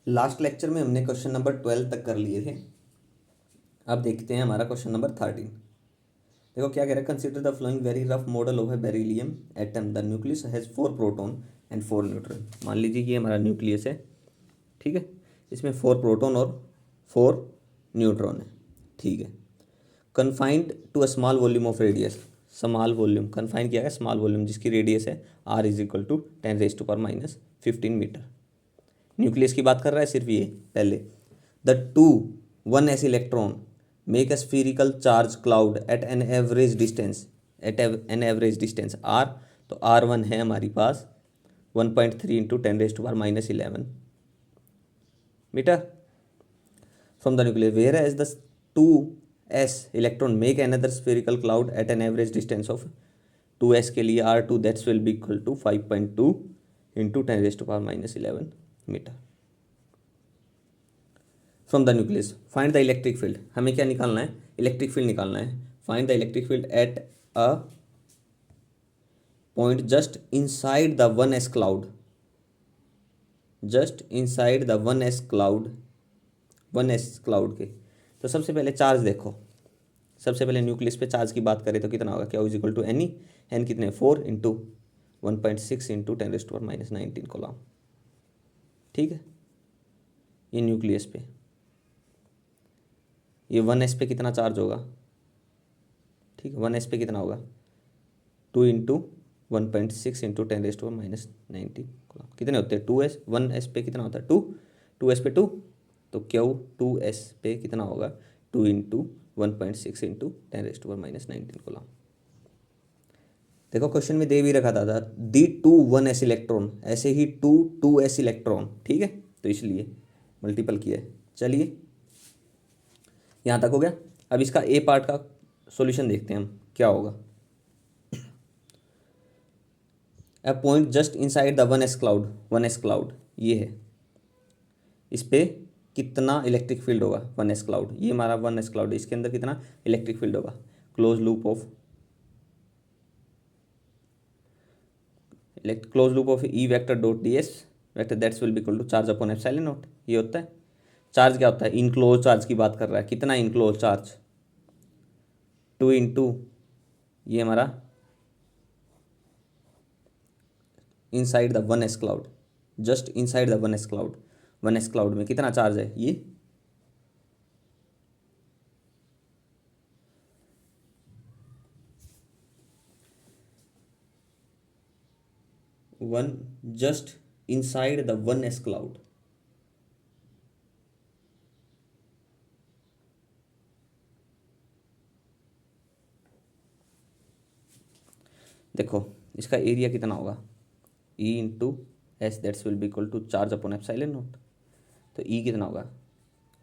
Last lecture में हमने question number 12 तक कर लिए थे। अब देखते हैं हमारा क्वेश्चन नंबर 13। देखो क्या कह रहा है, consider the flowing very rough model of A beryllium atom, the nucleus has 4 proton and 4 neutron. मान लीजिए ये हमारा न्यूक्लियस है, ठीक है, इसमें 4 प्रोटॉन और 4 न्यूट्रॉन है, ठीक है। Confined to a small volume of radius, small volume confine किया है, स्मॉल वॉल्यूम जिसकी रेडियस है r is equal to 10⁻⁻15 metre. Nucleus की बात कर रहा है सिर्फ ये पहले। The two 1s electron make a spherical charge cloud at an average distance, at an average distance r, तो r1 है हमारी पास 1.3 into 10⁻11 metre from the nucleus, whereas the 2s electron make another spherical cloud at an average distance of 2s के लिए r2 that's will be equal to 5.2 into 10⁻11 metre from the nucleus. Find the electric field, हमें क्या निकालना है, electric field निकालना है। Find the electric field at a point just inside the 1s cloud, just inside the 1s cloud, 1s cloud के। तो सबसे पहले चार्ज देखो, सबसे पहले न्यूक्लियस पे चार्ज की बात करें तो कितना होगा, क्या is equal to N E, N कितने 4 इंटू 1.6 इंटू 10⁻19 कोलम, ठीक है। ये न्यूक्लियस पे, ये 1s पे कितना चार्ज होगा, ठीक है, 1s पे कितना होगा 2 इंटू 1.6 इंटू 10⁻19 कोलम, कितने होते हैं 2s, 1s पे कितना होता है 2, 2s पे 2, तो क्यू 2s पे कितना होगा 2 इंटू 1.6 इंटू 10⁻19 कोलम। देखो क्वेश्चन में दे भी रखा था दी 2 1s इलेक्ट्रॉन, ऐसे ही 2 2s इलेक्ट्रॉन, ठीक है, तो इसलिए मल्टीपल किया है। चलिए यहाँ तक हो गया। अब इसका ए पार्ट का सॉल्यूशन देखते हैं हम क्या होगा। A point just inside the 1s cloud, 1s cloud ये है, इस पे कितना इलेक्ट्रिक फील्ड होगा 1s क्लाउड, ये हमारा 1s क्लाउड है, इसके अंदर कितना इलेक्ट्रिक फील्ड होगा। Close loop of E vector dot D S vector that's will be equal to charge upon epsilon naught, ये होता है। चार्ज क्या होता है, इनक्लोज चार्ज की बात कर रहा है, कितना इनक्लोज चार्ज 2 इंटू ये हमारा inside the 1s cloud, just inside the 1s cloud, 1s cloud में कितना चार्ज है, ये 1 just inside the 1s cloud, देखो इसका एरिया कितना होगा E into S that's will be equal to charge upon epsilon naught, तो ई कितना होगा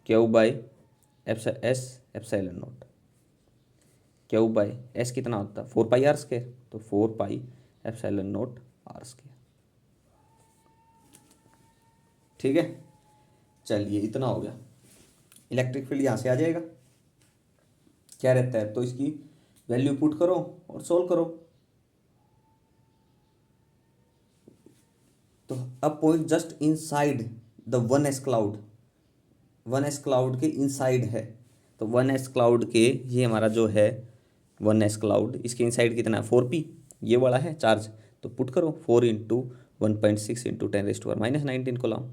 Q by S epsilon naught, Q by S कितना होता है 4 पाई आर स्क्वायर, तो 4 pi epsilon naught R square, ठीक है। चलिए इतना हो गया। इलेक्ट्रिक फील्ड यहाँ से आ जाएगा, क्या रहता है, तो इसकी वैल्यू पुट करो और सोल्व करो। तो अब point just inside the 1s cloud, 1s cloud के इनसाइड है, तो 1s क्लाउड के ये हमारा जो है 1s क्लाउड, इसके इनसाइड कितना है 4p, ये वाला है चार्ज, तो पुट करो 4 into 1.6 into 10⁻19 coulomb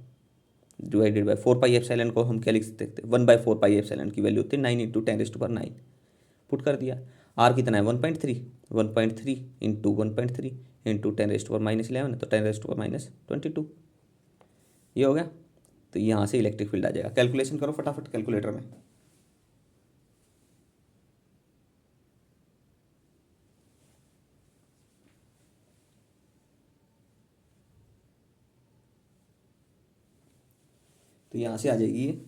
divided by 4 pi epsilon को हम क्या लिख सकते हैं 1/4 पाई एप्सिलॉन की वैल्यू होती है 9 इंटू 10⁻9, पुट कर दिया। आर कितना है 1.3, 1.3 इंटू 1.3 इंटू 10⁻11, तो 10⁻22, ये हो गया। तो यहाँ से इलेक्ट्रिक फील्ड आ जाएगा। कैलकुलेशन करो फटाफट कैलकुलेटर में। तो यहाँ से आ जाएगी ये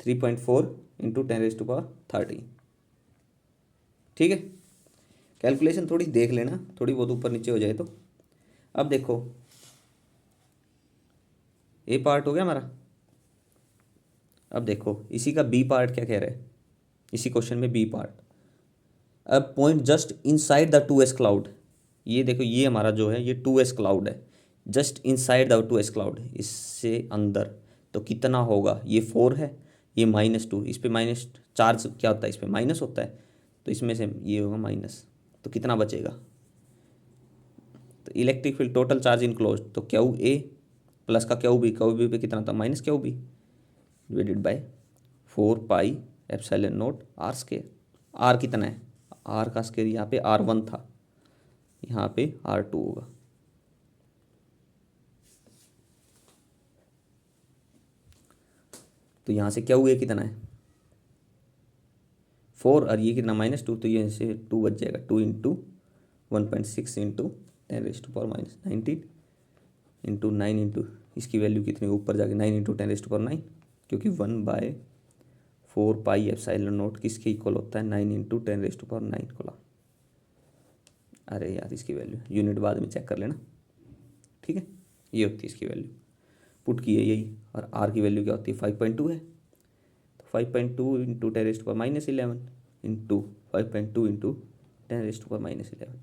3.4 इंटू 10⁻13, ठीक है। कैलकुलेशन थोड़ी देख लेना, थोड़ी बहुत ऊपर नीचे हो जाए तो। अब देखो ए पार्ट हो गया हमारा। अब देखो इसी का बी पार्ट क्या कह रहा है, इसी क्वेश्चन में बी पार्ट, अब point just inside the 2s cloud, ये देखो ये हमारा जो है ये 2s क्लाउड है, just inside the 2s cloud, इससे अंदर, तो कितना होगा, ये 4 है, ये -2, इस पे माइनस चार्ज क्या होता है, इस पे माइनस होता है, तो इसमें से ये होगा माइनस, तो कितना बचेगा, तो electric field total charge enclose, तो क्यू ए प्लस का क्यू बी पे कितना था, minus Q B divided by 4 pi epsilon naught R square. R कितना है, आर का स्क्वायर यहाँ पे R1 था, यहाँ पे R2 होगा। तो यहाँ से क्यू ए कितना है 4 और ये कितना -2, तो ये से 2 बच जाएगा, 2 इंटू 1.6 इंटू 10⁻⁻19 इंटू 9 इंटू इसकी वैल्यू कितनी ऊपर जाके 9 इंटू 10⁻9, क्योंकि 1/4 पाई एप्सिलॉन नॉट किसके इक्वल होता है 9 इंटू 10⁻9 को ला। अरे यार इसकी वैल्यू यूनिट बाद में चेक कर लेना, ठीक है, ये होती है इसकी वैल्यू, पुट की है यही, और आर की वैल्यू क्या होती है 5.2 है, तो 5.2 इंटू 10⁻11 इंटू 5.2 इंटू 10⁻11।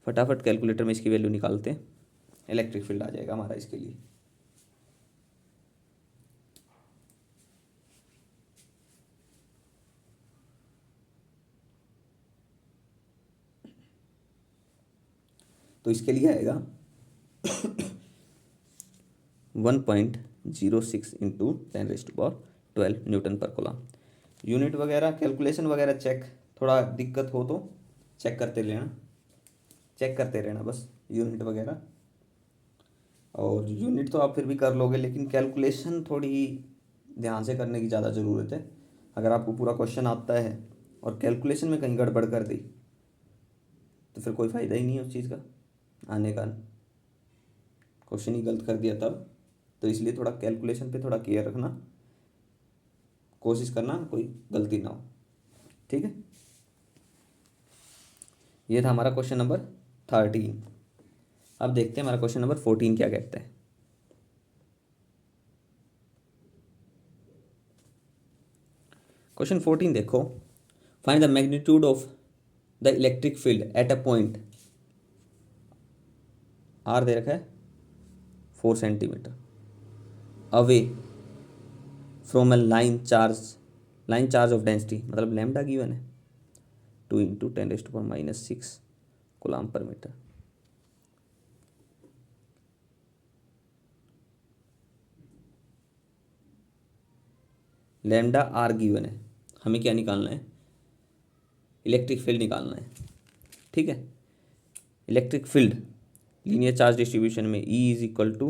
फटाफट कैलकुलेटर में इसकी वैल्यू निकालते हैं, इलेक्ट्रिक फील्ड आ जाएगा हमारा इसके लिए। तो इसके लिए आएगा 1.06 इंटू 10⁻12 न्यूटन पर कूलम। यूनिट वगैरह कैलकुलेशन वगैरह चेक, थोड़ा दिक्कत हो तो चेक करते रहना बस यूनिट वगैरह, और यूनिट तो आप फिर भी कर लोगे, लेकिन कैलकुलेशन थोड़ी ध्यान से करने की ज़्यादा ज़रूरत है। अगर आपको पूरा क्वेश्चन आता है और कैलकुलेशन में कहीं गड़बड़ कर दी तो फिर कोई फ़ायदा ही नहीं है उस चीज़ का आने का, क्वेश्चन ही गलत कर दिया तब। तो इसलिए थोड़ा कैलकुलेशन पे थोड़ा केयर रखना, कोशिश करना कोई गलती ना हो, ठीक है। ये था हमारा क्वेश्चन नंबर 13। अब देखते हैं हमारा क्वेश्चन नंबर 14 क्या कहता है। क्वेश्चन 14 देखो, find the magnitude of the electric field at a point, R दे रखा है 4 centimetre away from a line charge of density, मतलब लैम्डा गिवन है 2 into 10⁻⁻6 coulomb per metre. Lambda R given है, हमें क्या निकालना है, इलेक्ट्रिक फील्ड निकालना है, ठीक है। Electric field linear charge distribution में E is equal to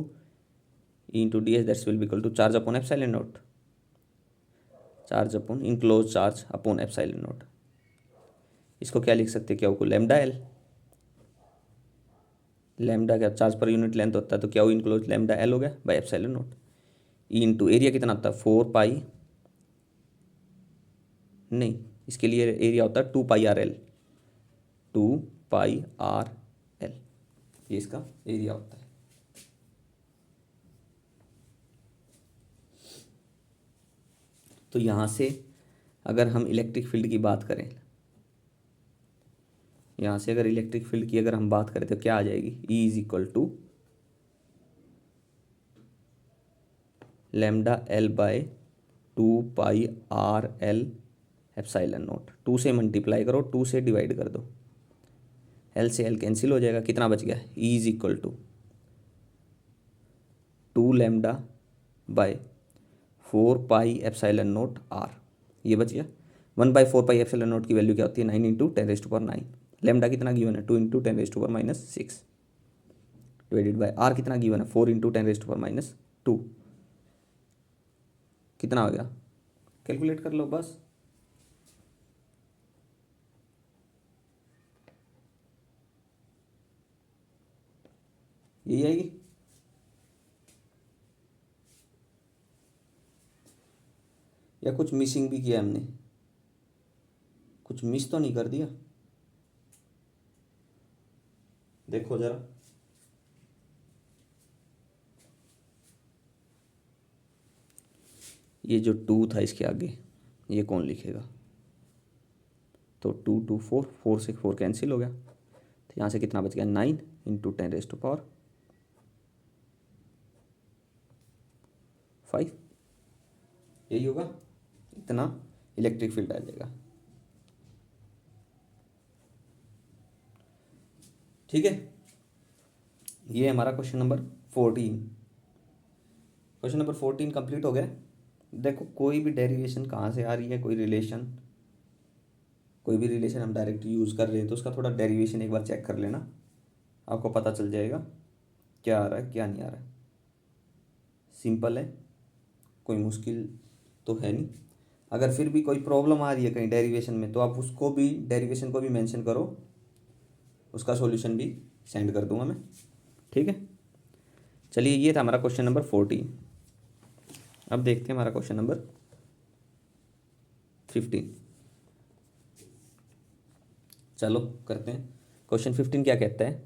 E into D S, that's will be equal to charge upon epsilon naught, charge upon enclose charge upon epsilon naught. इसको क्या लिख सकते हैं, क्या को लैम्डा एल, लैम्डा क्या charge per unit length होता है, तो क्या वो इनक्लोज लैम्डा एल हो गया bye epsilon naught. E into area कितना होता है 4 पाई, नहीं इसके लिए एरिया होता है 2 पाई RL, 2 पाई RL, ये इसका एरिया होता है। तो यहाँ से अगर हम इलेक्ट्रिक फील्ड की बात करें, यहाँ से अगर इलेक्ट्रिक फील्ड की अगर हम बात करें तो क्या आ जाएगी, E is equal to lambda L by 2 pi RL epsilon naught, 2 से मल्टीप्लाई करो, 2 से डिवाइड कर दो, एल से एल कैंसिल हो जाएगा, कितना बच गया, E is equal to 2 lambda by 4 pi epsilon naught R, ये बच गया। 1/4 पाई एप्सिलॉन नॉट की वैल्यू क्या होती है 9 इंटू 10⁻9, लैम्डा कितना गिवन है 2 इंटू 10⁻6 डिवाइडेड बाय R कितना गिवन है 4 इंटू 10⁻2, कितना हो गया, कैलकुलेट कर लो बस। यही आएगी, या कुछ मिसिंग भी किया हमने, कुछ मिस तो नहीं कर दिया, देखो जरा। ये जो 2 था इसके आगे ये कौन लिखेगा, तो 2 2 4 से 4 कैंसिल हो गया, तो यहाँ से कितना बच गया 9 इंटू 10⁻⁻, 5, यही होगा, इतना इलेक्ट्रिक फील्ड आ जाएगा। ठीक है, ये हमारा question number 14। Question number 14 complete हो गया। देखो कोई भी डेरिवेशन कहाँ से आ रही है, कोई रिलेशन, कोई भी रिलेशन हम डायरेक्ट यूज़ कर रहे हैं तो उसका थोड़ा डेरिवेशन एक बार चेक कर लेना, आपको पता चल जाएगा क्या आ रहा है क्या नहीं आ रहा है। सिंपल है, कोई मुश्किल तो है नहीं। अगर फिर भी कोई प्रॉब्लम आ रही है कहीं डेरिवेशन में तो आप उसको भी, डेरिवेशन को भी मेंशन करो, उसका सॉल्यूशन भी सेंड कर दूंगा मैं। ठीक है, चलिए ये था हमारा क्वेश्चन नंबर 14। अब देखते हैं हमारा क्वेश्चन नंबर 15। चलो करते हैं। क्वेश्चन 15 क्या कहता है,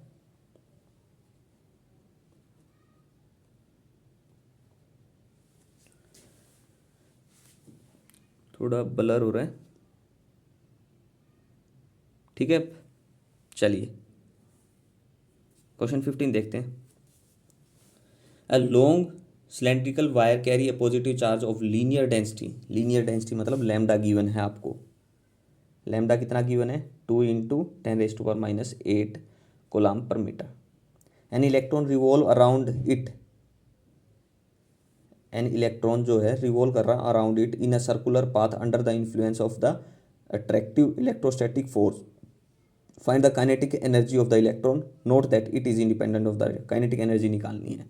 थोड़ा ब्लर हो रहा है, ठीक है। चलिए क्वेश्चन 15 देखते हैं। A long cylindrical wire carry a positive charge of linear density, linear density मतलब लैम्डा गिवन है आपको। लैम्डा कितना गिवन है, 2 × 10⁻⁸ coulomb per metre. An electron revolve around it, an electron जो है रिवॉल्व कर रहा around it in a circular path under the influence of the attractive electrostatic force. Find the kinetic energy of the electron, note that it is independent of the, kinetic energy निकालनी है।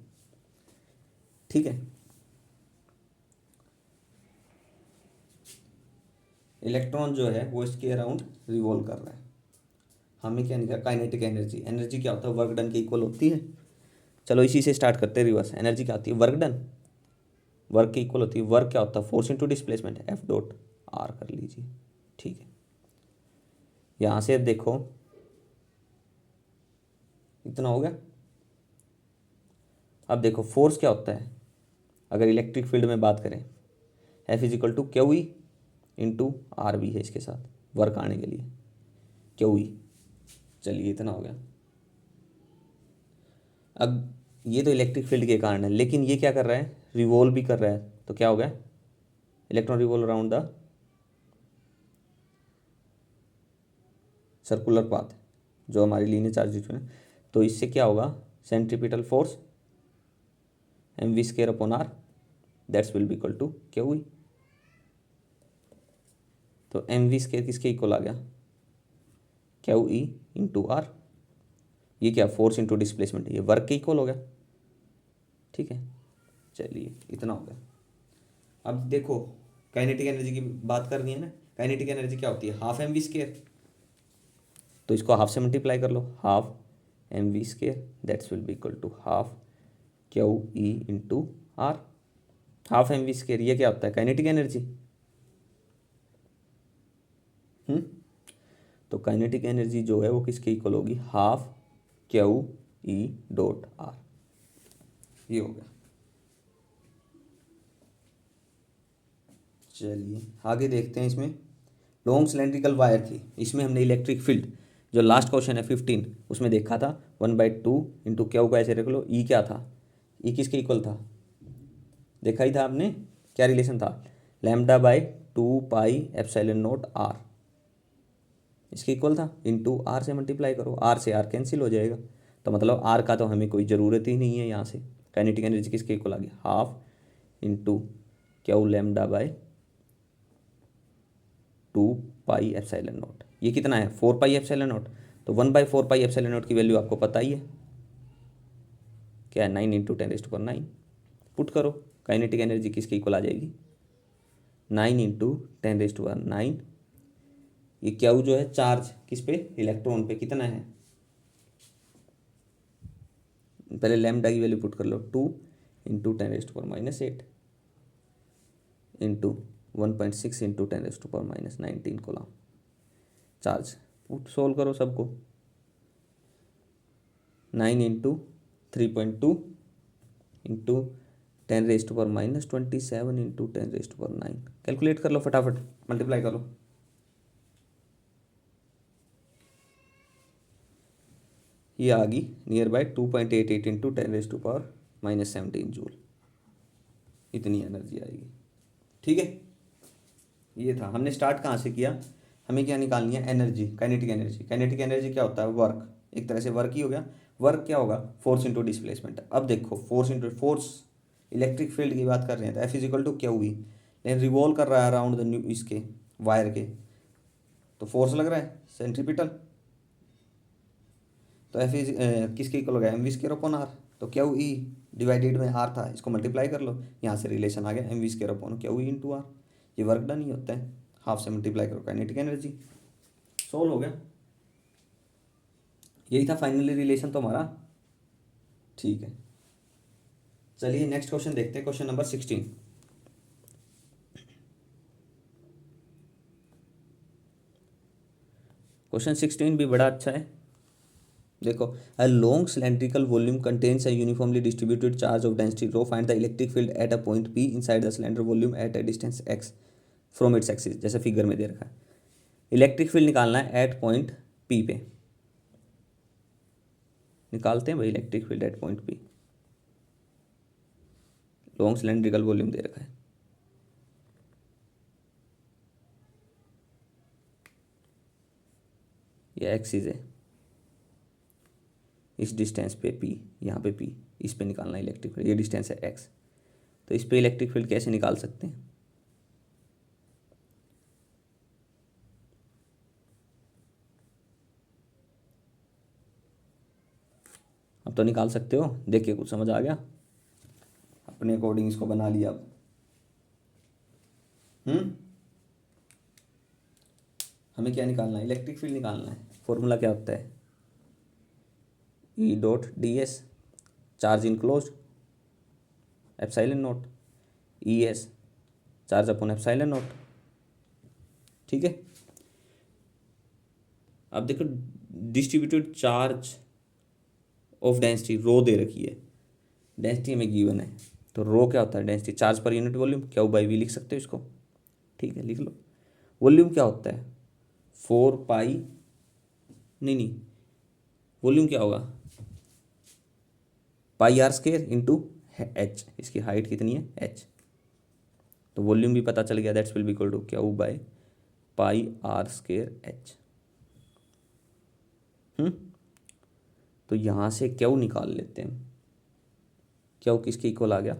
ठीक है, electron जो है वो इसके around revolve कर रहा है, हमें क्या निकाला, काइनेटिक एनर्जी। एनर्जी क्या होता है, वर्क डन के इक्वल होती है। चलो इसी से स्टार्ट करते हैं रिवर्स। एनर्जी क्या होती है, वर्क डन, वर्क के इक्वल होती है। वर्क क्या होता है, फोर्स इनटू डिस्प्लेसमेंट, F.R कर लीजिए। ठीक है, यहाँ से देखो इतना हो गया। अब देखो फोर्स क्या होता है, अगर इलेक्ट्रिक फील्ड में बात करें, F = QE × R भी है इसके साथ वर्क आने के लिए, QE। चलिए इतना हो गया। अब ये तो इलेक्ट्रिक फील्ड के कारण है, लेकिन ये क्या कर रहा है, रिवॉल्व भी कर रहा है, तो क्या हो गया, electron revolve around the circular path, जो हमारी लीनियर चार्ज है। तो इससे क्या होगा, centripetal force mv² / R, that's will be equal to QE। तो mv² किसके इक्वल आ गया, QE × R। ये क्या, फोर्स इंटू डिस्प्लेसमेंट, ये वर्क के इक्वल हो गया। ठीक है, चलिए इतना हो गया। अब देखो काइनेटिक एनर्जी की बात करनी है ना, काइनेटिक एनर्जी क्या होती है, ½ mv²। तो इसको हाफ से मल्टीप्लाई कर लो, ½ mv², that's will be equal to ½ QE × R। ½ mv², ये क्या होता है, काइनेटिक एनर्जी। तो काइनेटिक एनर्जी जो है वो किसके इक्वल होगी, ½ QE.R। ये हो गया। चलिए आगे देखते हैं। इसमें लॉन्ग सिलेंड्रिकल वायर थी, इसमें हमने इलेक्ट्रिक फील्ड, जो लास्ट क्वेश्चन है 15, उसमें देखा था 1/2 × Q को ऐसे रख लो। ई क्या था, ई किसके इक्वल था, देखा ही था आपने, क्या रिलेशन था, λ/2πε0R, इसके इक्वल था। इंटू R से मल्टीप्लाई करो, R से R कैंसिल हो जाएगा, तो मतलब R का तो हमें कोई ज़रूरत ही नहीं है यहाँ से। काइनेटिक एनर्जी किसके इक्वल आ गई, ½ Q λ/2πε0। ये कितना है, 4πε0। तो 1/4πε0 की वैल्यू आपको पता ही है, क्या है, 9 × 10⁹ पुट करो। काइनेटिक एनर्जी किसके इक्वल आ जाएगी, 9 × 10⁹। ये क्यू जो है चार्ज किस पे, इलेक्ट्रॉन पे, कितना है, पहले लैम्डा की वैल्यू पुट कर लो, 2 × 10⁻⁸ into 1.6 × 10⁻⁹ coulomb charge. Put solve करो सबको, 9 × 3.2 इंटू 10⁻27 इंटू 10⁻9। कैलकुलेट कर लो फटाफट, मल्टीप्लाई कर लो। ये आ गई नियर बाय 2.88 इंटू 10⁻⁻17 जूल। इतनी एनर्जी आएगी। ठीक है, ये था। हमने स्टार्ट कहाँ से किया, हमें क्या निकालनी है, energy, kinetic energy. Kinetic energy क्या होता है, वर्क, एक तरह से वर्क ही हो गया। वर्क क्या होगा, फोर्स इंटू डिस्प्लेसमेंट। अब देखो force into force, electric field की बात कर रहे हैं तो एफ इजिकल टू क्या हुई, लेकिन रिवॉल्व कर रहा है अराउंड द न्यू इसके वायर के, तो फोर्स लग रहा है सेंट्रीपिटल। तो एफ इज किसके इक्वल हो गया, M V square upon R. तो क्या हुई, डिवाइडेड में आर था, इसको मल्टीप्लाई कर लो, यहाँ से रिलेशन आ गया एम वी स्क्वायर अपॉन क्या हुई इंटू आर। ये वर्क डन ही होता है, हाफ से मल्टीप्लाई करो काइनेटिक एनर्जी, सोल्व हो गया। यही था फाइनली रिलेशन तो हमारा। ठीक है, चलिए नेक्स्ट क्वेश्चन देखते हैं, क्वेश्चन नंबर 16। क्वेश्चन 16 भी बड़ा अच्छा है। देखो, a long cylindrical volume contains a uniformly distributed charge of density row, find the electric field at a point P inside the cylinder volume at a distance x from its axis, जैसे figure में दे रखा है। Electric field निकालना है eight point P पे, निकालते हैं भाई electric field at point P. Long cylindrical volume दे रखा है, ये एक्सिस है, इस डिस्टेंस पे पी, यहाँ पे पी, इस पे निकालना है इलेक्ट्रिक फील्ड, ये डिस्टेंस है एक्स। तो इस पे इलेक्ट्रिक फील्ड कैसे निकाल सकते हैं, अब तो निकाल सकते हो, देखिए कुछ समझ आ गया, अपने अकॉर्डिंग इसको बना लिया अब। हमें क्या निकालना है, इलेक्ट्रिक फील्ड निकालना है। फॉर्मूला क्या होता है, E dot D s, charge enclose epsilon naught, E S charge upon epsilon naught. ठीक है, अब देखो distributed charge of density rho दे रखी है, डेंसिटी हमें गिवन है, तो रो क्या होता है, density charge per unit volume, क्या बाई वी लिख सकते हो इसको। ठीक है, लिख लो। वॉल्यूम क्या होता है, 4 पाई, नहीं, वॉल्यूम क्या होगा, pi are square into h, इसकी हाइट कितनी है एच, तो वॉल्यूम भी पता चल गया, that's will be equal to क्या by pi are square h. तो यहाँ से क्यू निकाल लेते हैं, क्यू किसके इक्वल आ गया,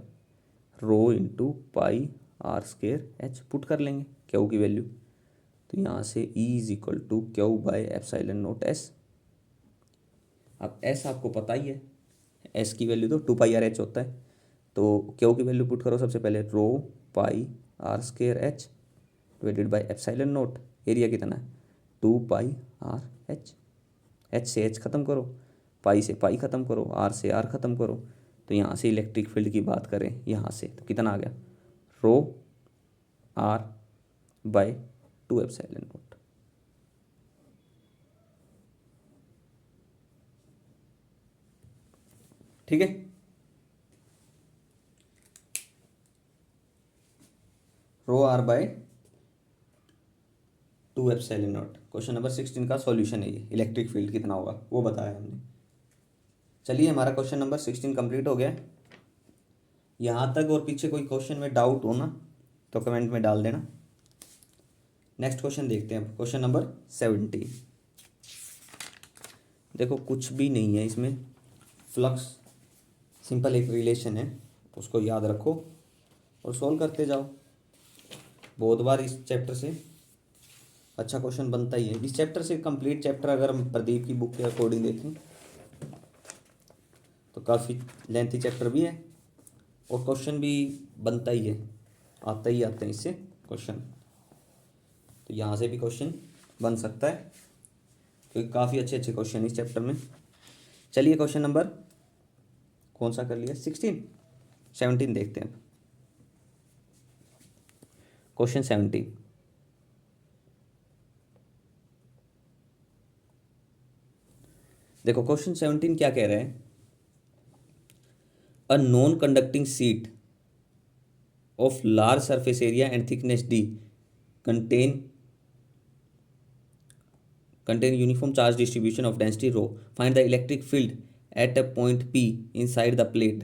rho into pi are square h, put कर लेंगे क्यू की वैल्यू, तो यहाँ से E is equal to q by epsilon naught s. अब एस आपको पता ही है, एस की वैल्यू तो 2 पाई आर एच होता है, तो क्यू की वैल्यू पुट करो सबसे पहले, rho pi are square h divided by epsilon naught, area कितना है 2 पाई आर एच, एच से एच ख़त्म करो, पाई से पाई ख़त्म करो, आर से आर ख़त्म करो, तो यहाँ से इलेक्ट्रिक फील्ड की बात करें यहाँ से तो कितना आ गया, rho r by 2 epsilon naught. ठीक है, rho r by 2 epsilon naught. Question number 16 का सॉल्यूशन है ये, इलेक्ट्रिक फील्ड कितना होगा वो बताया हमने। चलिए हमारा क्वेश्चन नंबर 16 कंप्लीट हो गया। यहाँ तक और पीछे कोई क्वेश्चन में डाउट हो ना तो कमेंट में डाल देना। नेक्स्ट क्वेश्चन देखते हैं, क्वेश्चन नंबर 17। देखो कुछ भी नहीं है इसमें, फ्लक्स सिंपल एक रिलेशन है, उसको याद रखो और सॉल्व करते जाओ। बहुत बार इस चैप्टर से अच्छा क्वेश्चन बनता ही है। इस चैप्टर से कंप्लीट चैप्टर अगर हम प्रदीप की बुक के अकॉर्डिंग देखें तो काफ़ी लेंथी चैप्टर भी है और क्वेश्चन भी बनता ही है, आता ही आते हैं इससे क्वेश्चन, तो यहाँ से भी क्वेश्चन बन सकता है क्योंकि काफ़ी अच्छे अच्छे क्वेश्चन इस चैप्टर में। चलिए क्वेश्चन नंबर कौन सा कर लिया, 16, 17 देखते हैं। क्वेश्चन 17, देखो क्वेश्चन 17 क्या कह रहे हैं, a non conducting seat of large surface area and thickness D contain uniform charge distribution of density rho, find the electric field at a point P inside the plate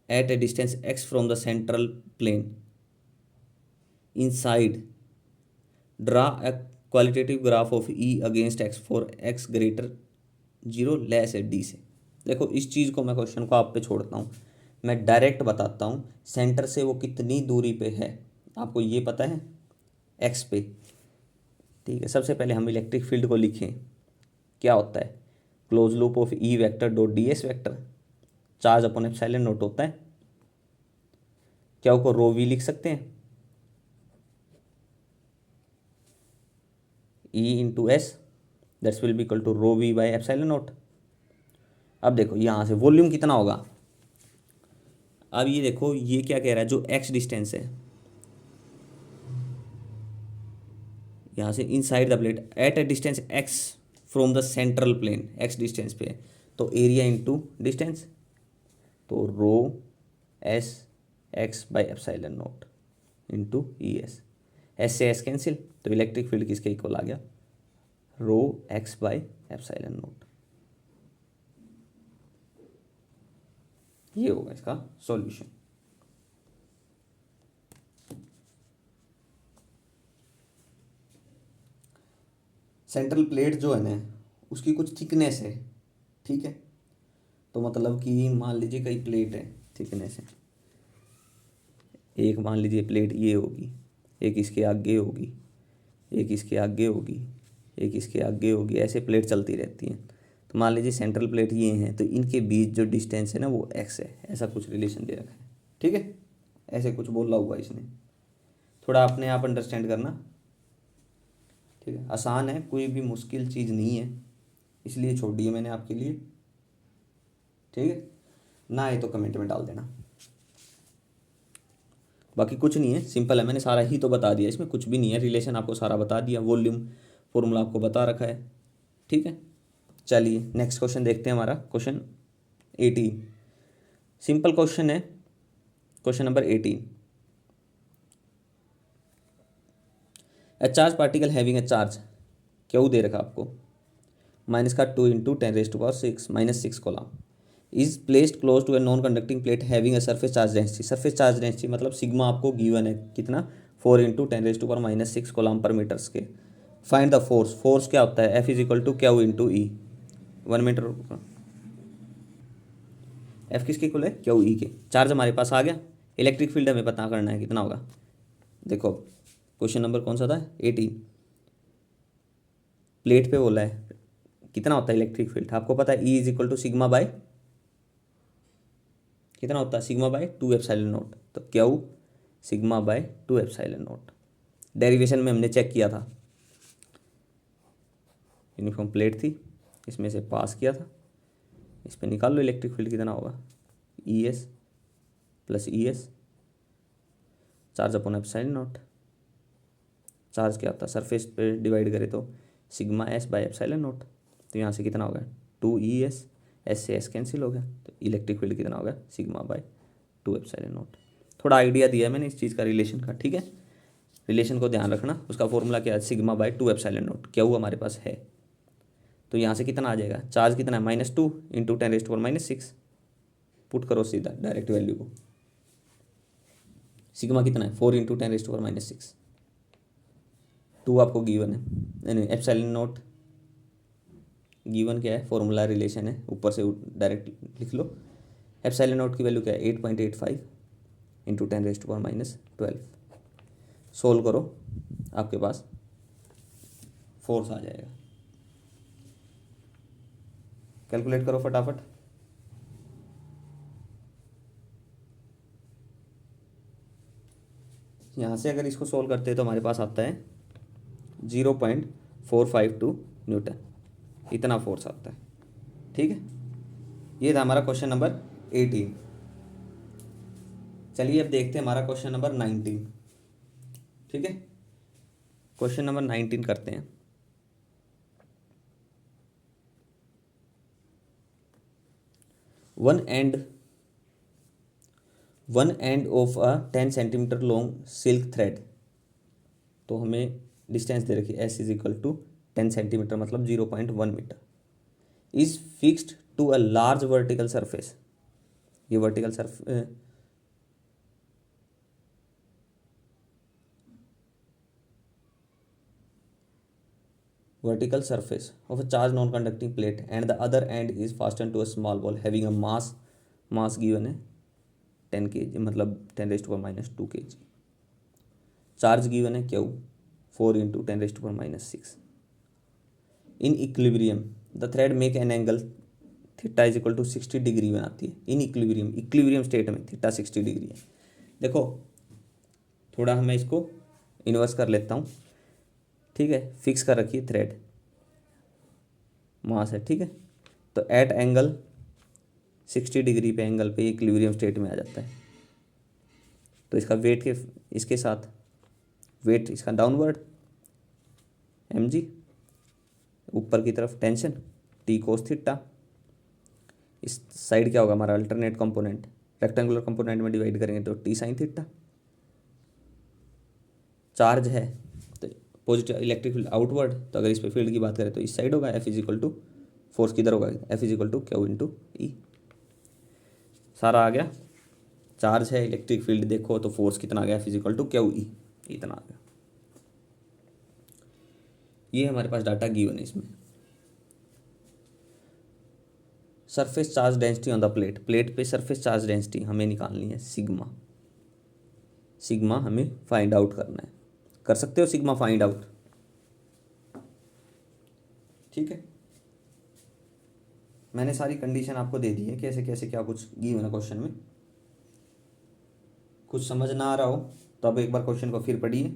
at a distance x from the central plane inside, draw a qualitative graph of E against x for x greater 0 less है D से। देखो इस चीज़ को मैं question को आप पे छोड़ता हूँ, मैं डायरेक्ट बताता हूँ सेंटर से वो कितनी दूरी पे है, आपको ये पता है एक्स पे। ठीक है, सबसे पहले हम इलेक्ट्रिक फील्ड को लिखें, क्या होता है close loop of E vector dot D S vector, charge upon epsilon naught होता है। क्या को रो वी लिख सकते हैं, E into S that's will be equal to rho V by epsilon naught. अब देखो यहाँ से वॉल्यूम कितना होगा, अब ये देखो ये क्या कह रहा है, जो एक्स डिस्टेंस है यहाँ से inside the plate at a distance x from the central plane, x distance पे है, तो एरिया इंटू डिस्टेंस, तो rho s x by epsilon naught into E s, s से एस कैंसिल, तो इलेक्ट्रिक फील्ड किसके इक्वल आ गया, rho x by epsilon naught. ये होगा इसका सॉल्यूशन। सेंट्रल प्लेट जो है ना उसकी कुछ थिकनेस है, ठीक है, तो मतलब कि मान लीजिए कई प्लेट है, थिकनेस है, एक मान लीजिए प्लेट ये होगी, एक इसके आगे होगी, एक इसके आगे होगी, एक इसके आगे होगी, ऐसे प्लेट चलती रहती हैं। तो मान लीजिए सेंट्रल प्लेट ये हैं, तो इनके बीच जो डिस्टेंस है ना वो एक्स है, ऐसा कुछ रिलेशन दे रखा है, ठीक है, ऐसे कुछ बोला हुआ इसने, थोड़ा अपने आप अंडरस्टैंड करना, ठीक है, आसान है, कोई भी मुश्किल चीज़ नहीं है, इसलिए छोड़ दी है मैंने आपके लिए, ठीक है, ना आए तो कमेंट में डाल देना। बाकी कुछ नहीं है, सिंपल है, मैंने सारा ही तो बता दिया, इसमें कुछ भी नहीं है, रिलेशन आपको सारा बता दिया, वॉल्यूम फॉर्मूला आपको बता रखा है, ठीक है। चलिए नेक्स्ट क्वेश्चन देखते हैं, हमारा क्वेश्चन 18, सिंपल क्वेश्चन है, question number 18। A charge particle having a charge Q दे रखा आपको, माइनस का 2 into 10⁻6 -6 coulomb is placed close to a non conducting plate having a surface charge density, surface charge density मतलब sigma आपको given है कितना, 4 into 10⁻6 kolam पर metre के। फाइंड द फोर्स, फोर्स क्या होता है, F is equal to Q into E, 1 metre, F किसके इक्वल है, क्यू ई के। चार्ज हमारे पास आ गया, इलेक्ट्रिक फील्ड हमें पता करना है कितना होगा। देखो क्वेश्चन नंबर कौन सा था, 18, प्लेट पे बोला है कितना होता है इलेक्ट्रिक फील्ड, आपको पता है E is equal to sigma by कितना होता है, सिग्मा बाय 2 एप्सिलॉन नॉट, तो Q sigma by 2 epsilon naught. Derivation में हमने चेक किया था, यूनिफॉर्म प्लेट थी, इसमें से पास किया था, इस पर निकाल लो इलेक्ट्रिक फील्ड कितना होगा, ई एस प्लस ई S charge upon epsilon naught, charge क्या होता है सरफेस पे डिवाइड करें तो sigma S by epsilon naught, तो यहाँ से कितना होगा 2 ई एस, एस से एस कैंसिल हो गया, तो इलेक्ट्रिक फील्ड कितना होगा सिग्मा बाय 2 एप्सिलॉन नॉट। थोड़ा आइडिया दिया है मैंने इस चीज़ का रिलेशन का, ठीक है, रिलेशन को ध्यान रखना, उसका फॉर्मूला क्या है सिग्मा बाय 2 एप्सिलॉन नॉट, क्या हुआ हमारे पास है, तो यहाँ से कितना आ जाएगा, चार्ज कितना है -2 इंटू 10⁻6, पुट करो सीधा डायरेक्ट वैल्यू को, सिग्मा कितना है 4 इंटू 10⁻6, 2 आपको गिवन है, नहीं एप्सिलॉन नॉट गिवन क्या है, फॉर्मूला रिलेशन है, ऊपर से डायरेक्ट लिख लो, एप्सिलॉन नॉट की वैल्यू क्या है 8.85 इंटू 10⁻12, सोल्व करो आपके पास फोर्स आ जाएगा, कैलकुलेट करो फटाफट, यहाँ से अगर इसको सोल्व करते हैं तो हमारे पास आता है 0.452 न्यूटन, इतना फोर्स आता है, ठीक है। ये था हमारा क्वेश्चन नंबर 18। चलिए अब देखते हैं हमारा क्वेश्चन नंबर 19, ठीक है, क्वेश्चन नंबर 19 करते हैं। One end of a 10 centimetre long silk thread, तो हमें डिस्टेंस दे रखी है s is equal to 10 centimetre मतलब 0.1 metre, is fixed to a large vertical surface, ये vertical surf vertical surface of a charged non-conducting plate and the other end is fastened to a small ball having a mass given है 10 kg मतलब 10 raised to power minus 2 kg. Charge given है Q 4 into 10 raised to power minus 6. In equilibrium the thread make an angle theta is equal to 60 degree बनाती है. In equilibrium state में theta 60 degree है. देखो थोड़ा मैं इसको इन्वर्स कर लेता हूँ. ठीक है, फिक्स कर रखिए थ्रेड, मास है. ठीक है, तो एट एंगल 60 डिग्री पे एंगल पे इक्विलिब्रियम स्टेट में आ जाता है. तो इसका वेट के इसके साथ वेट इसका डाउनवर्ड mg, ऊपर की तरफ टेंशन t कोस थीटा. इस साइड क्या होगा हमारा अल्टरनेट कंपोनेंट, रेक्टेंगुलर कंपोनेंट में डिवाइड करेंगे तो t साइन थीटा. चार्ज है तो पॉजिटिव इलेक्ट्रिक फील्ड आउटवर्ड, तो अगर इस पे फील्ड की बात करें तो इस साइड होगा F is equal to force किधर होगा F is equal to Q into E. सारा आ गया. चार्ज है, इलेक्ट्रिक फील्ड देखो तो फोर्स कितना आ गया F is equal to Q E, इतना आ गया. ये हमारे पास डाटा गिवन है. इसमें surface charge density on the plate, plate पे सरफेस चार्ज डेंसिटी हमें निकालनी है सिग्मा हमें फाइंड आउट करना है. कर सकते हो सिग्मा फाइंड आउट. ठीक है, मैंने सारी कंडीशन आपको दे दी है कैसे कैसे क्या कुछ गिवन है क्वेश्चन में. कुछ समझ ना आ रहा हो तो अब एक बार क्वेश्चन को फिर पढ़िए.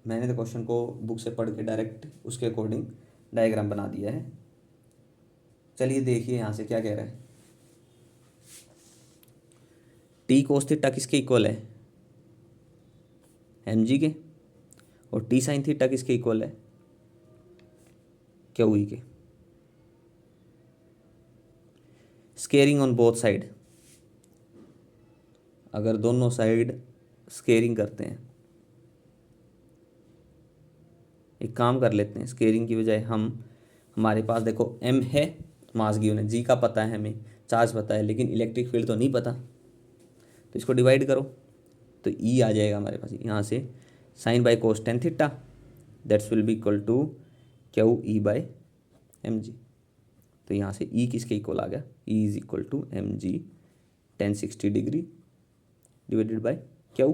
मैंने तो क्वेश्चन को बुक से पढ़ के डायरेक्ट उसके अकॉर्डिंग डायग्राम बना दिया है. चलिए देखिए यहाँ से क्या कह रहा है. टी कोस थीटा किसके इक्वल है mg के, और टी साइन थीटा किसके इक्वल है क्यू ई के. स्केयरिंग ऑन बोथ साइड, अगर दोनों साइड स्केयरिंग करते हैं, एक काम कर लेते हैं, स्केयरिंग की बजाय हमारे पास देखो m है, मास गिवन है, g का पता है हमें, चार्ज पता है, लेकिन इलेक्ट्रिक फील्ड तो नहीं पता. तो इसको डिवाइड करो तो E आ जाएगा हमारे पास. यहाँ से sine by cos tan theta that's will be equal to Q E by M G. तो यहाँ से E किसके इक्वल आ गया, E is equal to M G 1060 degree divided by Q.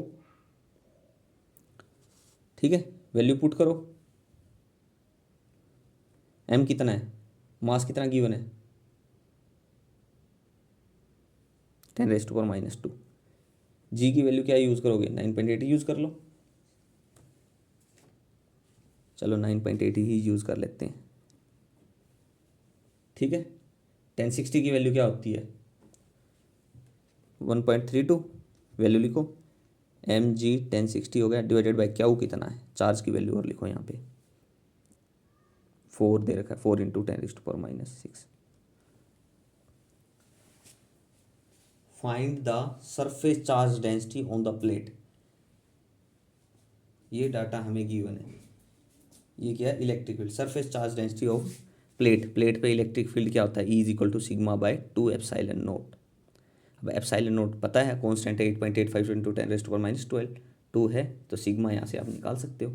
ठीक है, वैल्यू पुट करो. M कितना है, मास कितना गिवन है 10 रेज़ टू पावर माइनस 2. जी की वैल्यू क्या यूज़ करोगे 9.80 यूज़ कर लो. चलो 9.80 ही यूज़ कर लेते हैं. ठीक है, 1060 की वैल्यू क्या होती है 1.32. वैल्यू लिखो mg 1060 हो गया डिवाइडेड बाई क्यू कितना है, चार्ज की वैल्यू और लिखो यहाँ पे 4 दे रखा है, 4 into 10 raise to power minus 6. Find the surface charge density on the plate. ये डाटा हमें गिवन है. ये क्या है electric field, surface charge density of plate. Plate पे इलेक्ट्रिक फील्ड क्या होता है E is equal to sigma by 2 epsilon naught. अब एप्साइलन नोट पता है कॉन्स्टेंट है 8.85 into 10 raise to power minus 12 2 है, तो सिग्मा यहाँ से आप निकाल सकते हो.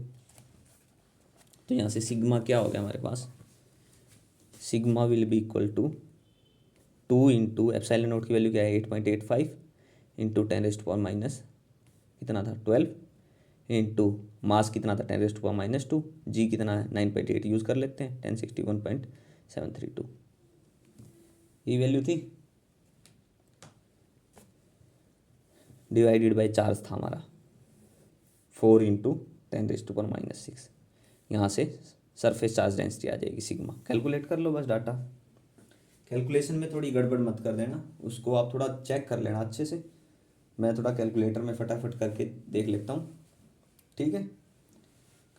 तो यहाँ से सिग्मा क्या हो गया हमारे पास, sigma will be equal to 2 into epsilon naught की वैल्यू क्या है 8.85 into 10 raise to power minus कितना था 12 इंटू मास कितना था 10 raise to power minus 2. G कितना है 9.8 यूज़ कर लेते हैं 1061.732. ये वैल्यू थी. डिवाइडेड बाई चार्ज था हमारा 4 into 10 raise to power minus 6. यहाँ से सरफेस चार्ज डेंसिटी आ जाएगी सिग्मा. कैलकुलेट कर लो बस डाटा. कैलकुलेशन में थोड़ी गड़बड़ मत कर देना, उसको आप थोड़ा चेक कर लेना अच्छे से. मैं थोड़ा कैलकुलेटर में फटाफट करके देख लेता हूँ. ठीक है,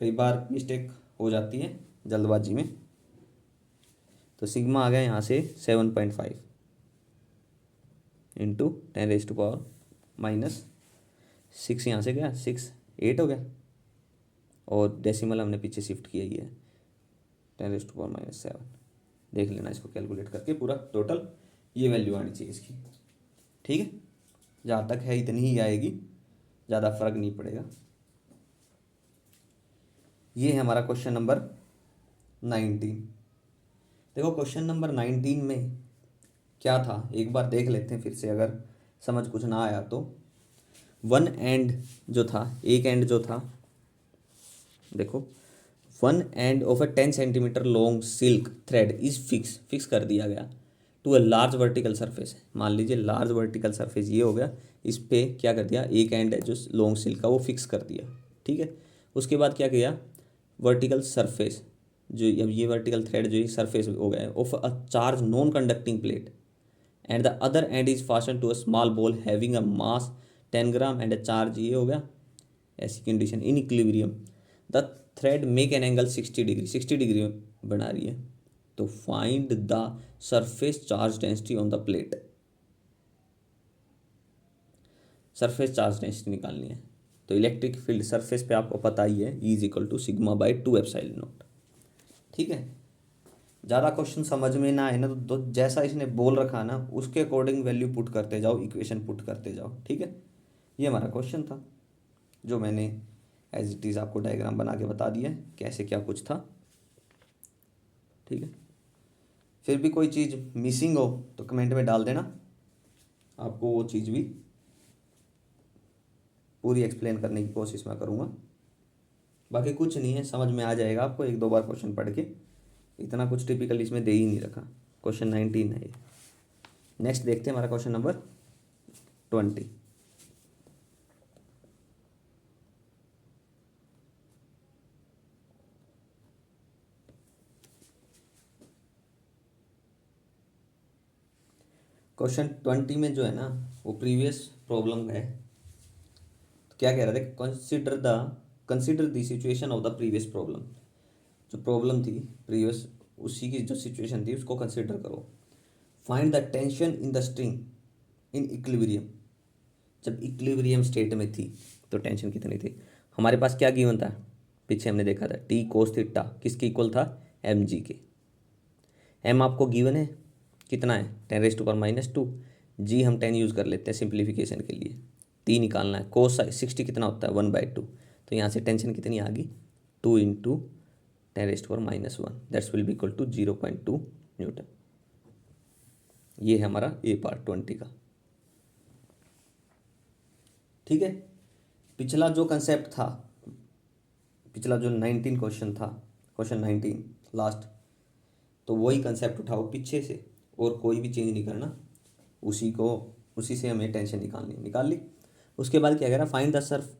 कई बार मिस्टेक हो जाती है जल्दबाजी में. तो सिग्मा आ गया यहाँ से 7.5 into 10 raise to power minus 6. यहाँ से गया 6 8 हो गया, और डेसिमल हमने पीछे शिफ्ट किया ही है 10 रेज़ टू पावर माइनस 7. देख लेना इसको कैलकुलेट करके पूरा टोटल ये वैल्यू आनी चाहिए इसकी। ठीक है, जहाँ तक है इतनी ही आएगी, ज़्यादा फर्क नहीं पड़ेगा। ये है हमारा क्वेश्चन नंबर 19। देखो क्वेश्चन नंबर 19 में क्या था एक बार देख लेते हैं फिर से, अगर समझ कुछ ना आया तो। वन एंड जो था, एक एंड जो था, देखो one end of a 10 centimetre long silk thread is fix कर दिया गया to a large vertical surface. मान लीजिए लार्ज वर्टिकल सरफेस ये हो गया, इस पे क्या कर दिया, एक एंड है जो लॉन्ग सिल्क का वो फिक्स कर दिया। ठीक है, उसके बाद क्या किया, वर्टिकल सरफेस जो अब ये वर्टिकल थ्रेड जो ये सरफेस हो गया of a charge non conducting plate and the other end is fasten to a small ball having a mass 10 gram and a charge, ये हो गया। ऐसी condition in equilibrium the thread make an angle 60 degree, 60 degree बना रही है। तो find the surface charge density on the plate. Surface charge density निकालनी है। तो इलेक्ट्रिक फील्ड सरफेस पे आपको पता ही है, E is equal to sigma by 2 epsilon naught. ठीक है, ज़्यादा क्वेश्चन समझ में ना आए ना तो जैसा इसने बोल रखा ना उसके अकॉर्डिंग वैल्यू पुट करते जाओ, इक्वेशन पुट करते जाओ। ठीक है, ये हमारा क्वेश्चन था जो मैंने एज इट इज़ आपको डायग्राम बना के बता दिया है कैसे क्या कुछ था। ठीक है, फिर भी कोई चीज़ मिसिंग हो तो कमेंट में डाल देना, आपको वो चीज़ भी पूरी एक्सप्लेन करने की कोशिश मैं करूँगा। बाकी कुछ नहीं है, समझ में आ जाएगा आपको एक दो बार क्वेश्चन पढ़ के, इतना कुछ टिपिकल इसमें दे ही नहीं रखा। क्वेश्चन 19 है ये। नेक्स्ट देखते हैं हमारा क्वेश्चन नंबर 20। क्वेश्चन 20 में जो है ना वो प्रीवियस प्रॉब्लम है। तो क्या कह रहे थे, consider the situation of the previous problem. जो प्रॉब्लम थी प्रीवियस, उसी की जो सिचुएशन थी उसको कंसिडर करो। Find the tension in the string in equilibrium. जब इक्विलिब्रियम स्टेट में थी तो टेंशन कितनी थी। हमारे पास क्या गिवन था, पीछे हमने देखा था टी कोस थीटा किसके इक्वल था, एम जी के। एम आपको गिवन है कितना है, 10⁻²। जी हम 10 यूज़ कर लेते हैं सिंप्लीफिकेशन के लिए। टी निकालना है, कोस 60 कितना होता है 1/2। तो यहाँ से टेंशन कितनी आ गई, 2 into 10⁻⁻1 that's will be equal to 0.2 newton. ये है हमारा ए पार्ट 20 का। ठीक है, पिछला जो कंसेप्ट था, पिछला जो 19 क्वेश्चन था, क्वेश्चन 19 लास्ट, तो वही कंसेप्ट उठाओ पीछे से और कोई भी चेंज नहीं करना, उसी से हमें टेंशन निकाल ली। उसके बाद क्या कह रहा, फाइंड द सर्फ,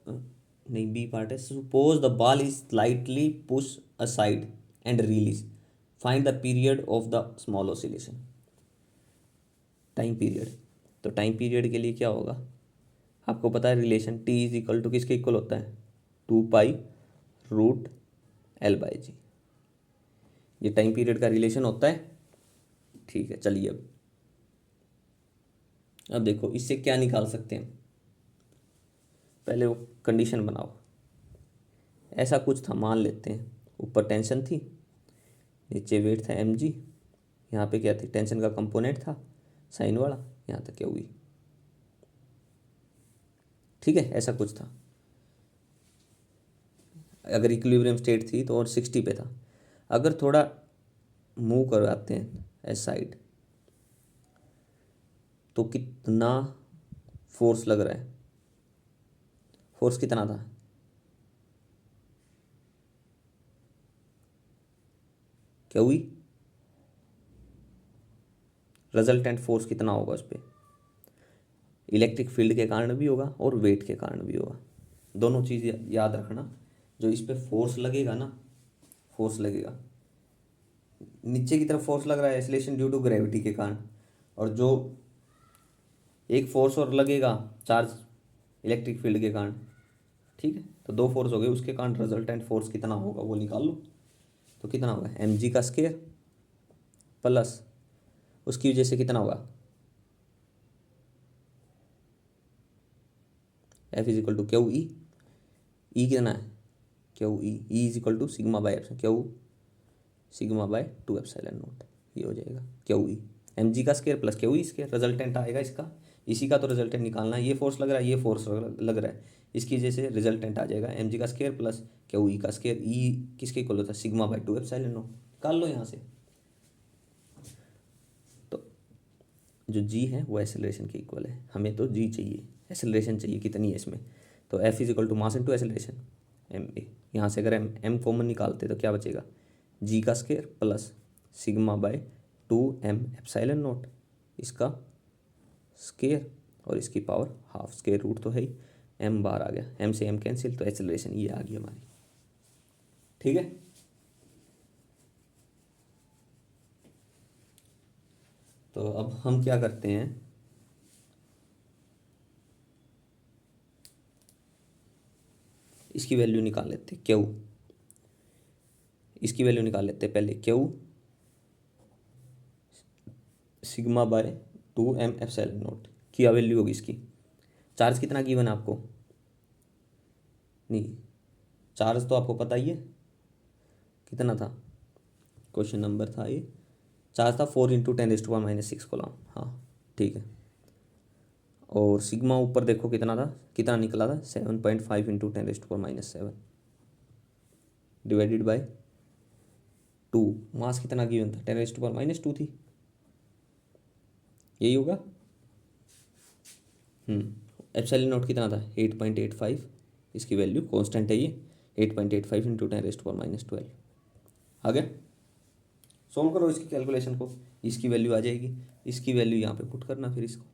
नहीं बी पार्ट है, suppose the ball is slightly push aside and release, find the period of the small oscillation. Time period, तो टाइम पीरियड के लिए क्या होगा, आपको पता है relation T is equal to किसके इक्वल होता है, 2π√L/g। ये टाइम पीरियड का रिलेशन होता है। ठीक है, चलिए अब देखो इससे क्या निकाल सकते हैं। पहले वो कंडीशन बनाओ। ऐसा कुछ था, मान लेते हैं ऊपर टेंशन थी, नीचे वेट था mg, यहाँ पे क्या थी, टेंशन का कंपोनेंट था साइन वाला, यहाँ तक क्या हुई। ठीक है, ऐसा कुछ था। अगर इक्विलिब्रियम स्टेट थी तो और 60 पे था। अगर थोड़ा मूव करवाते हैं एस साइड तो कितना फोर्स लग रहा है, फोर्स कितना था, क्या हुई, रिजल्टेंट फोर्स कितना होगा उस पर, इलेक्ट्रिक फील्ड के कारण भी होगा और वेट के कारण भी होगा। दोनों चीज़ याद रखना, जो इस पर फोर्स लगेगा ना, फोर्स लगेगा नीचे की तरफ, फोर्स लग रहा है एक्सीलरेशन ड्यू टू ग्रेविटी के कारण, और जो एक फोर्स और लगेगा चार्ज इलेक्ट्रिक फील्ड के कारण। ठीक है, तो दो फोर्स हो गए, उसके कारण रिजल्टेंट फोर्स कितना होगा वो निकाल लो। तो कितना होगा mg का स्क्वायर प्लस उसकी वजह से कितना होगा F is equal to Q E, E कितना है Q E, E is equal to sigma by epsilon, q sigma by 2 epsilon naught, ये हो जाएगा क्यू ई। एम जी का square plus q E square, resultant आएगा इसका, इसी का तो रिजल्टेंट निकालना है। ये फोर्स लग रहा है, ये फोर्स लग रहा है, इसकी वजह से रिजल्टेंट आ जाएगा एम जी का स्केयर प्लस क्यू ई का स्केयर। ई किसके इक्वल होता है, सिग्मा बाई 2 एप्सिलॉन नॉट। निकाल लो यहाँ से। तो जो जी है वो एसेलरेशन के इक्वल है, हमें तो जी चाहिए, एसेलरेशन चाहिए कितनी है इसमें, तो F is equal to mass into acceleration M A. यहाँ से अगर एम एम कॉमन निकालते तो क्या बचेगा, जी का square plus sigma by 2 M epsilon naught, इसका स्केयर और इसकी पावर हाफ, स्केयर रूट तो है ही, एम बार आ गया, एम से एम कैंसिल, तो एसेलरेशन ये आ गई हमारी। ठीक है, तो अब हम क्या करते हैं, इसकी वैल्यू निकाल लेते हैं, क्यू, इसकी वैल्यू निकाल लेते हैं पहले, Q sigma by 2 M epsilon naught, क्या वैल्यू होगी इसकी। चार्ज कितना गिवन है आपको, नहीं चार्ज तो आपको पता ही है कितना था, क्वेश्चन नंबर था ये, चार्ज था 4 इंटू 10⁻⁻⁶ कोलम। हाँ ठीक है, और सिग्मा ऊपर देखो कितना था, कितना निकला था 7.5 इंटू 10⁻⁷ डिवाइडेड बाय 2। मास कितना गिवन था, 10⁻⁻2 थी, यही होगा। एप्सिलॉन नॉट कितना था 8.85, इसकी वैल्यू कांस्टेंट है ये, 8.85 इंटू 10⁻12 आ गया। सॉल्व करो इसकी कैलकुलेशन को, इसकी वैल्यू आ जाएगी, इसकी वैल्यू यहाँ पे पुट करना, फिर इसको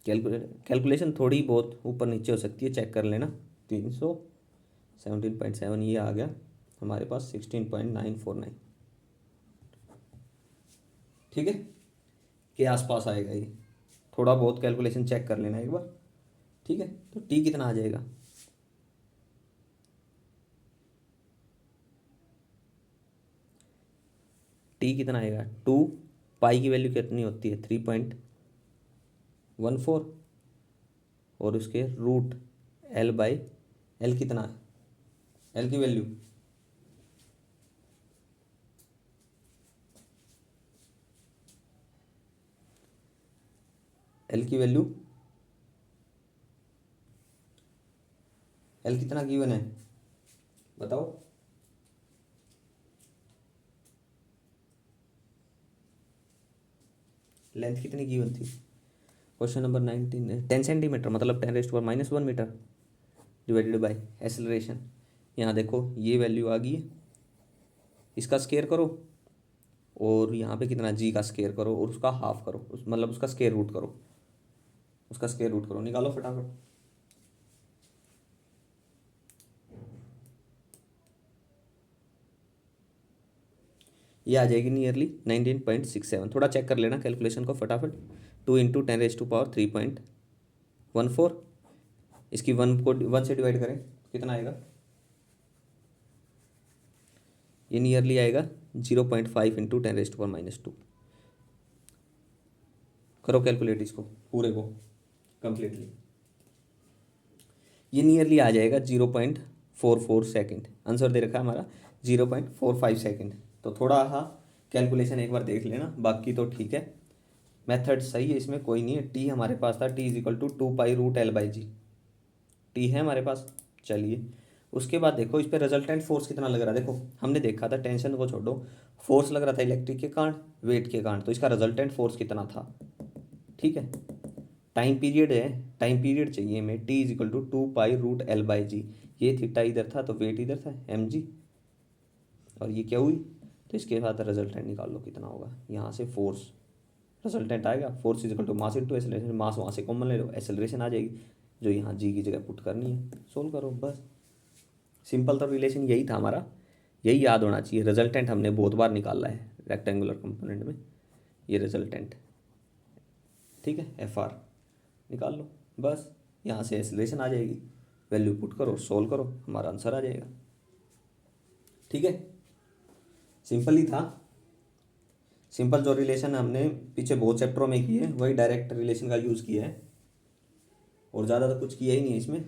कैलकुलेशन थोड़ी बहुत ऊपर नीचे हो सकती है, चेक कर लेना। 317.7 ये आ गया हमारे पास 16.949, ठीक है, के आसपास आएगा ये, थोड़ा बहुत कैलकुलेशन चेक कर लेना एक बार। ठीक है, तो टी कितना आ जाएगा, टी कितना आएगा, 2 पाई की वैल्यू कितनी होती है 3.14, और उसके रूट एल बाई एल कितना है, एल की वैल्यू एल की वैल्यू एल कितना गिवन है बताओ, लेंथ कितनी गिवन थी, क्वेश्चन नंबर 19 10 सेंटीमीटर, मतलब 10⁻⁻1 मीटर डिवाइडेड बाय एसेलरेशन। यहाँ देखो ये वैल्यू आ गई है, इसका स्केयर करो, और यहाँ पे कितना जी का स्केयर करो, और उसका हाफ करो, मतलब उसका स्केयर रूट करो, उसका स्केयर रूट करो, निकालो फटाफट। ये आ जाएगी नियरली 19.67, थोड़ा चेक कर लेना कैलकुलेशन को फटाफट। 2 इंटू 10⁻³ इसकी 1 से डिवाइड करें कितना आएगा, ये नियरली आएगा 0.5 इंटू 10⁻²। करो कैलकुलेट इसको पूरे को कंप्लीटली, ये नियरली आ जाएगा 0.44 सेकेंड, आंसर दे रखा है हमारा 0.45 सेकेंड। तो थोड़ा हाँ कैलकुलेशन एक बार देख लेना, बाकी तो ठीक है, मेथड सही है, इसमें कोई नहीं है। टी हमारे पास था, T is equal to 2 pi root L by G, T है हमारे पास। चलिए उसके बाद देखो इस पर रिजल्टेंट फोर्स कितना लग रहा है, देखो हमने देखा था, टेंशन को छोड़ो, फोर्स लग रहा था इलेक्ट्रिक के कारण, वेट के कारण, तो इसका रिजल्टेंट फोर्स कितना था। ठीक है, टाइम पीरियड है, टाइम पीरियड चाहिए हमें, T is equal to 2 pi root L by g, ये थीटा इधर था तो वेट इधर था एम जी, और ये क्या हुई, तो इसके बाद रिजल्टेंट निकाल लो कितना होगा, यहाँ से फोर्स रिजल्टेंट आएगा, force is equal to mass into acceleration, mass वहाँ से कॉमन ले लो, एसेलरेशन आ जाएगी, जो यहाँ जी की जगह पुट करनी है, सोल्व करो बस। सिंपल तो रिलेशन यही था हमारा, यही याद होना चाहिए, रिजल्टेंट हमने बहुत बार निकाला है रेक्टेंगुलर कंपोनेंट में, ये रिजल्टेंट, ठीक है, एफ आर निकाल लो बस, यहाँ से एसेलरेशन आ जाएगी, वैल्यू पुट करो, सोल्व करो, हमारा आंसर आ जाएगा। ठीक है, सिंपल ही था, सिंपल जो रिलेशन हमने पीछे बहुत चैप्टरों में की है वही डायरेक्ट रिलेशन का यूज़ किया है, और ज़्यादा तो कुछ किया ही नहीं है इसमें।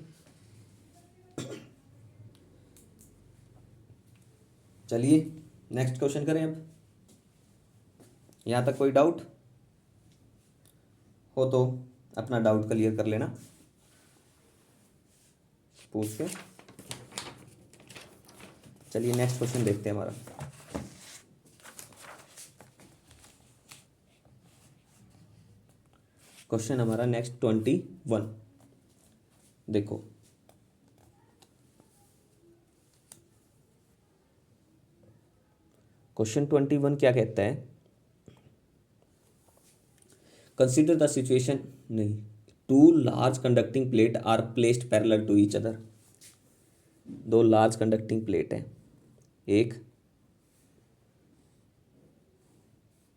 चलिए नेक्स्ट क्वेश्चन करें। अब यहाँ तक कोई डाउट हो तो अपना डाउट क्लियर कर लेना पूछ के। चलिए नेक्स्ट क्वेश्चन देखते हैं हमारा। क्वेश्चन हमारा नेक्स्ट 21। देखो क्वेश्चन 21 क्या कहता है, कंसिडर द सिचुएशन, नहीं, two large conducting plate are placed parallel to each other. दो लार्ज कंडक्टिंग प्लेट है, एक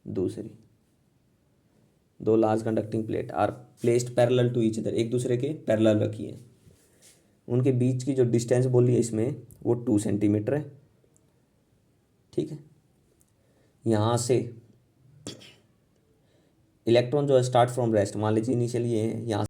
दूसरी, दो large conducting plate are placed parallel to each other, एक दूसरे के पैरेलल रखी है। उनके बीच की जो डिस्टेंस बोली है इसमें वो 2 सेंटीमीटर है। ठीक है, यहाँ से इलेक्ट्रॉन जो है स्टार्ट फ्रॉम रेस्ट, मान लीजिए इनिशियली ये है, यहाँ